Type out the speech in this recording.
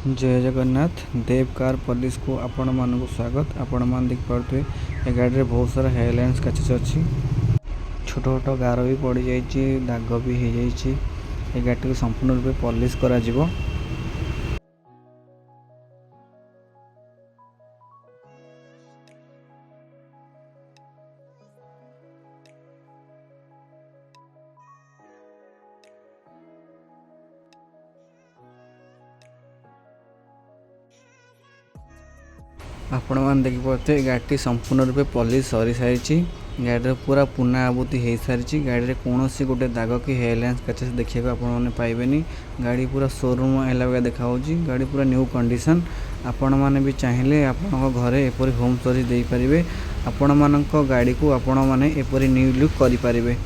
जय जगन्नाथ देव car polish को आपण मानक स्वागत। आपण मान देख पारे ए गाड़ी रे बहुत सारा हेयरलाइंस स्क्रैचेस अच्छी छोट छोट गार भी पड़ जाइए दाग भी हो जाइए। ए गाड़ी को संपूर्ण रूपे पॉलिश करा जिवो। आपण मैंने देखी पारे गाड़ी संपूर्ण रूपे पॉलिश सरी सारी। गाड़ी पूरा पुना आबुति हो सारी। गाड़ी में कौन सी गोटे दाग कि हेयरलाइन स्क्रैचेस देखा आपने पाइबेनी। गाड़ी पूरा शोरूम है देखा गाड़ी पूरा न्यू कंडीशन। आपण मैंने भी चाहिए आपण घरे एपरी होम सर्विस दे पारे। आपण मान गाड़ी को आपण मैंने एपरी न्यू लुक करें।